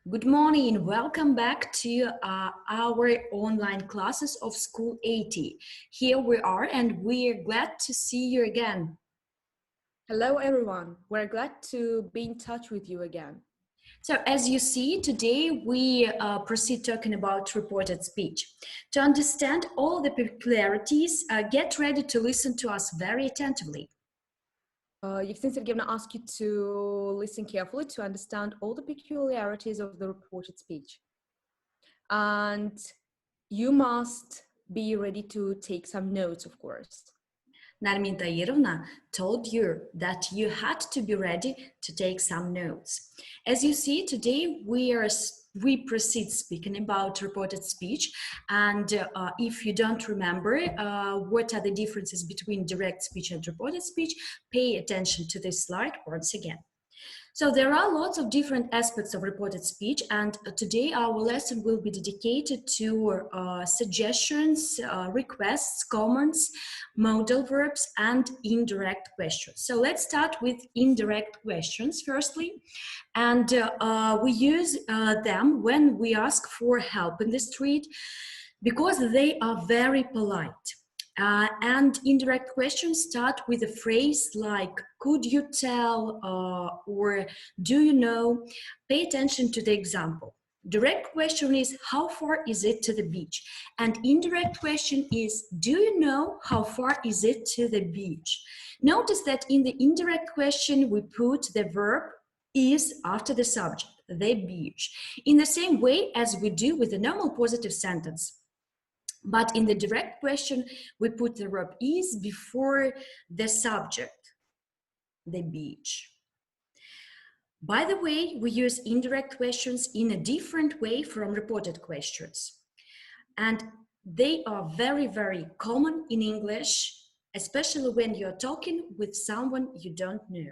Good morning and welcome back to our online classes of School 80. Here we are and we're glad to see you again. Hello everyone, we're glad to be in touch with you again. So as you see, today we proceed talking about reported speech. To understand all the peculiarities, get ready to listen to us very attentively. Yevgenia Sergeyevna asks you to listen carefully to understand all the peculiarities of the reported speech. And you must be ready to take some notes, of course. Narmin Tayirovna told you that you had to be ready to take some notes. As you see, today we proceed speaking about reported speech, and if you don't remember what are the differences between direct speech and reported speech, pay attention to this slide once again. So there are lots of different aspects of reported speech, and today our lesson will be dedicated to suggestions, requests, comments, modal verbs, and indirect questions. So let's start with indirect questions firstly, and we use them when we ask for help in the street because they are very polite. And indirect questions start with a phrase like, could you tell, or do you know? Pay attention to the example. Direct question is, how far is it to the beach? And indirect question is, do you know how far is it to the beach? Notice that in the indirect question, we put the verb is after the subject, the beach, in the same way as we do with the normal positive sentence. But in the direct question, we put the verb is before the subject, the beach. By the way, we use indirect questions in a different way from reported questions. And they are very, very common in English, especially when you're talking with someone you don't know.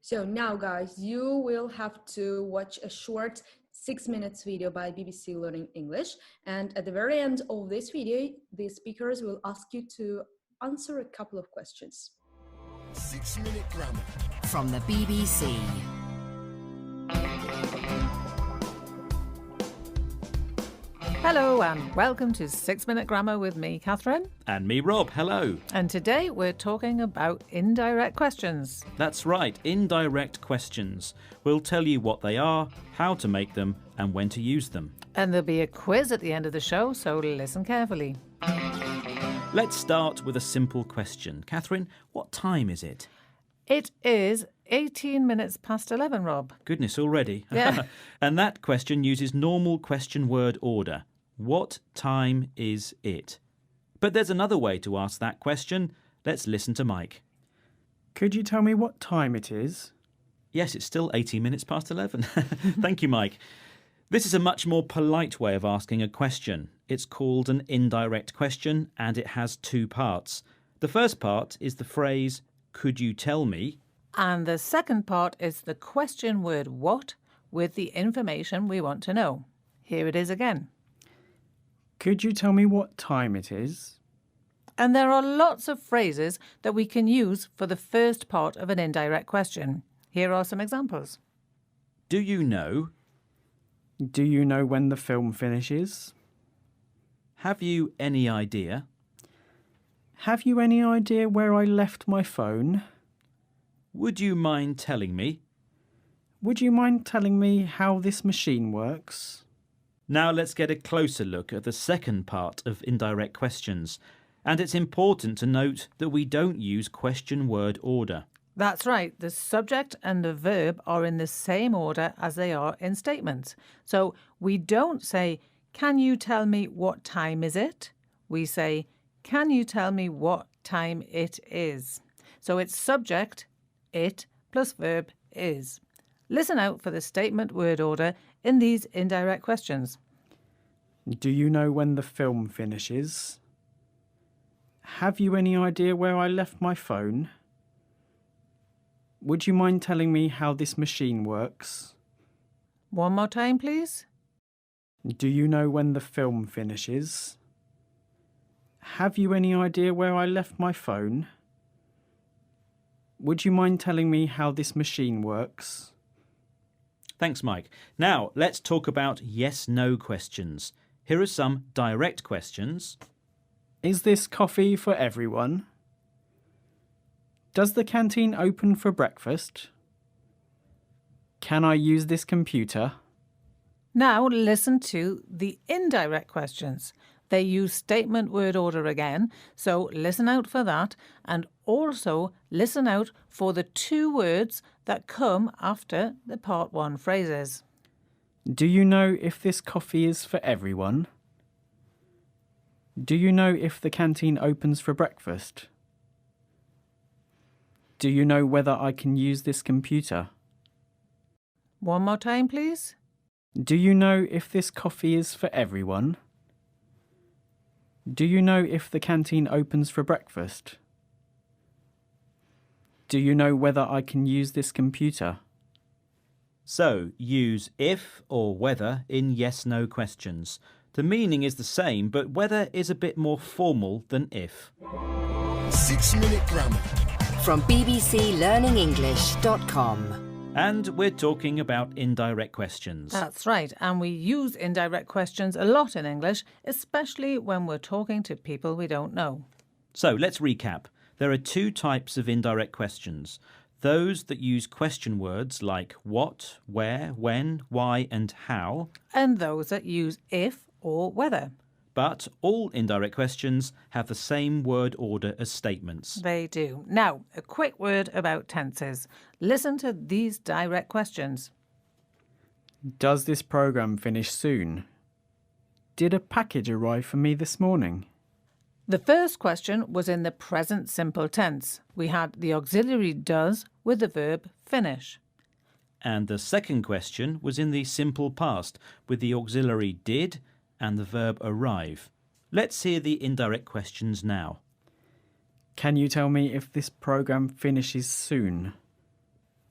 So now guys, you will have to watch a short 6 minutes video by BBC Learning English, and at the very end of this video the speakers will ask you to answer a couple of questions. 6-minute grammar from the BBC. Hello and welcome to 6-Minute Grammar with me, Catherine. And me, Rob. Hello. And today we're talking about indirect questions. That's right, indirect questions. We'll tell you what they are, how to make them, and when to use them. And there'll be a quiz at the end of the show, so listen carefully. Let's start with a simple question. Catherine, what time is it? It is 18 minutes past 11, Rob. Goodness, already. Yeah. And that question uses normal question word order. What time is it? But there's another way to ask that question. Let's listen to Mike. Could you tell me what time it is? Yes, it's still 18 minutes past 11. Thank you, Mike. This is a much more polite way of asking a question. It's called an indirect question, and it has two parts. The first part is the phrase, could you tell me? And the second part is the question word what with the information we want to know. Here it is again. Could you tell me what time it is? And there are lots of phrases that we can use for the first part of an indirect question. Here are some examples. Do you know? Do you know when the film finishes? Have you any idea? Have you any idea where I left my phone? Would you mind telling me? Would you mind telling me how this machine works? Now let's get a closer look at the second part of indirect questions. And it's important to note that we don't use question word order. That's right. The subject and the verb are in the same order as they are in statements. So we don't say, can you tell me what time is it? We say, can you tell me what time it is? So it's subject, it, plus verb, is. Listen out for the statement word order in these indirect questions. Do you know when the film finishes? Have you any idea where I left my phone? Would you mind telling me how this machine works? One more time, please. Do you know when the film finishes? Have you any idea where I left my phone? Would you mind telling me how this machine works? Thanks, Mike. Now, let's talk about yes-no questions. Here are some direct questions. Is this coffee for everyone? Does the canteen open for breakfast? Can I use this computer? Now listen to the indirect questions. They use statement word order again, so listen out for that, and also listen out for the two words that come after the part one phrases. Do you know if this coffee is for everyone? Do you know if the canteen opens for breakfast? Do you know whether I can use this computer? One more time, please. Do you know if this coffee is for everyone? Do you know if the canteen opens for breakfast? Do you know whether I can use this computer? So, use if or whether in yes-no questions. The meaning is the same, but whether is a bit more formal than if. 6-minute grammar. From bbclearningenglish.com. And we're talking about indirect questions. That's right, and we use indirect questions a lot in English, especially when we're talking to people we don't know. So, let's recap. There are two types of indirect questions. Those that use question words like what, where, when, why and how. And those that use if or whether. But all indirect questions have the same word order as statements. They do. Now, a quick word about tenses. Listen to these direct questions. Does this program finish soon? Did a package arrive for me this morning? The first question was in the present simple tense. We had the auxiliary does with the verb finish. And the second question was in the simple past with the auxiliary did and the verb arrive. Let's hear the indirect questions now. Can you tell me if this program finishes soon?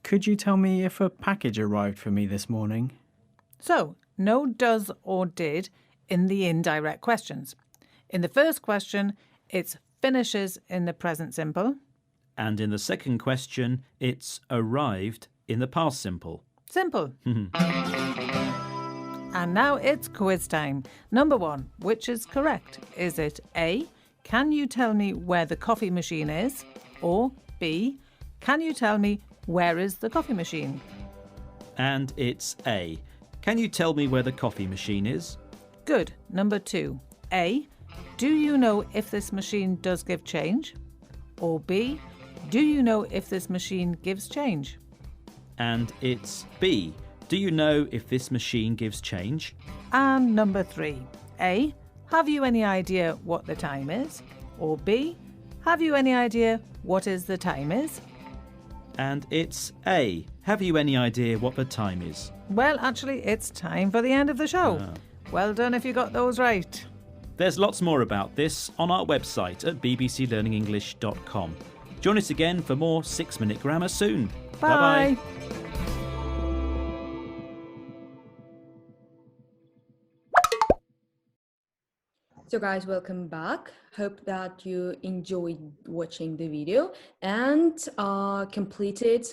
Could you tell me if a package arrived for me this morning? So, no does or did in the indirect questions. In the first question, it's finishes in the present simple. And in the second question, it's arrived in the past simple. Simple. And now it's quiz time. Number 1, which is correct? Is it A, can you tell me where the coffee machine is? Or B, can you tell me where is the coffee machine? And it's A. Can you tell me where the coffee machine is? Good. Number 2, A, do you know if this machine does give change? Or B, do you know if this machine gives change? And it's B. Do you know if this machine gives change? And number 3, A, have you any idea what the time is? Or B, have you any idea what is the time is? And it's A. Have you any idea what the time is? Well, actually, it's time for the end of the show. Well done if you got those right. There's lots more about this on our website at bbclearningenglish.com. Join us again for more 6-minute grammar soon. Bye. Bye-bye. So guys, welcome back. Hope that you enjoyed watching the video and completed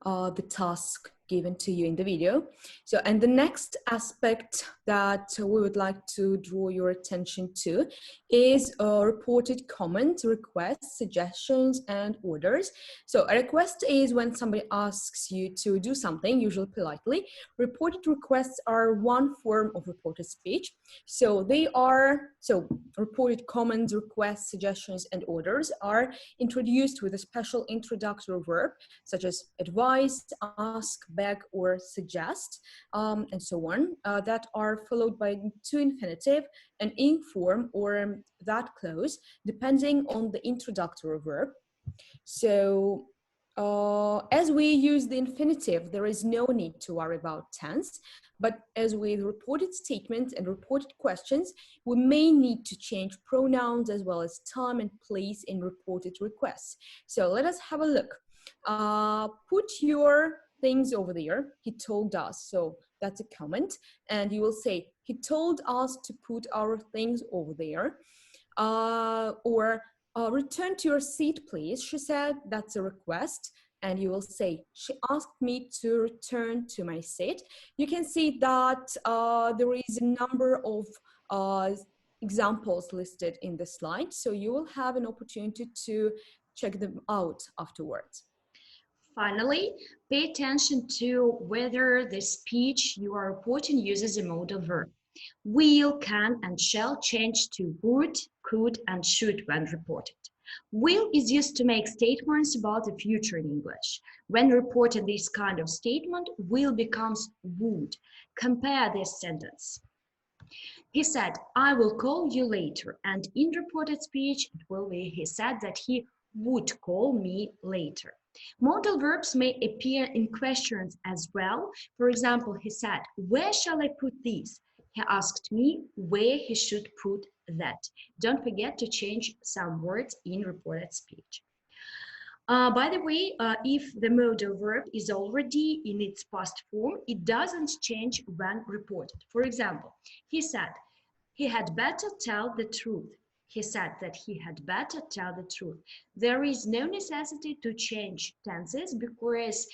the task given to you in the video. So, and the next aspect that we would like to draw your attention to is reported comment, requests, suggestions, and orders. So a request is when somebody asks you to do something, usually politely. Reported requests are one form of reported speech. So reported comments, requests, suggestions, and orders are introduced with a special introductory verb, such as advise, ask, beg, or suggest, and so on, that are followed by to infinitive, an ing form, or that clause, depending on the introductory verb. So as we use the infinitive, there is no need to worry about tense, but as with reported statements and reported questions, we may need to change pronouns as well as time and place in reported requests. So let us have a look. Put your things over there. He told us. So that's a comment. And you will say, he told us to put our things over there. Or return to your seat, please. She said, that's a request. and you will say, she asked me to return to my seat. You can see that there is a number of examples listed in the slide, so you will have an opportunity to check them out afterwards. Finally, pay attention to whether the speech you are reporting uses a modal verb. Will, can, and shall change to would, could, and should when reported. Will is used to make statements about the future in English. When reporting this kind of statement, will becomes would. Compare this sentence. He said, I will call you later. And in reported speech, it will be, he said that he would call me later. Modal verbs may appear in questions as well. For example, he said, where shall I put this? He asked me where he should put that. Don't forget to change some words in reported speech. By the way, if the modal verb is already in its past form, it doesn't change when reported. For example, he said, he had better tell the truth. He said that he had better tell the truth. There is no necessity to change tenses because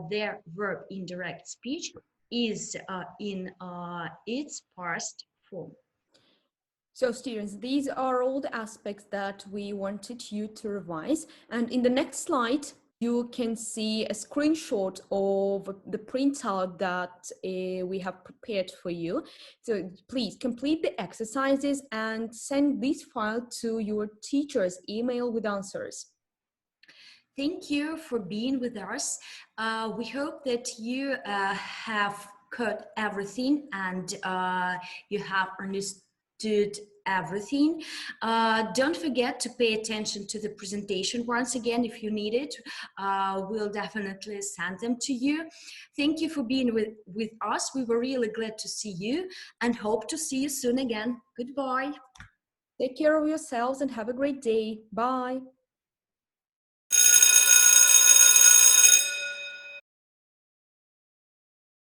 their verb in direct speech is in its past form. So students, these are all the aspects that we wanted you to revise. And in the next slide, you can see a screenshot of the printout that we have prepared for you. So please complete the exercises and send this file to your teacher's email with answers. Thank you for being with us. We hope that you have caught everything and you have understood everything. Don't forget to pay attention to the presentation once again if you need it. We'll definitely send them to you. Thank you for being with us. We were really glad to see you and hope to see you soon again. Goodbye. Take care of yourselves and have a great day. Bye.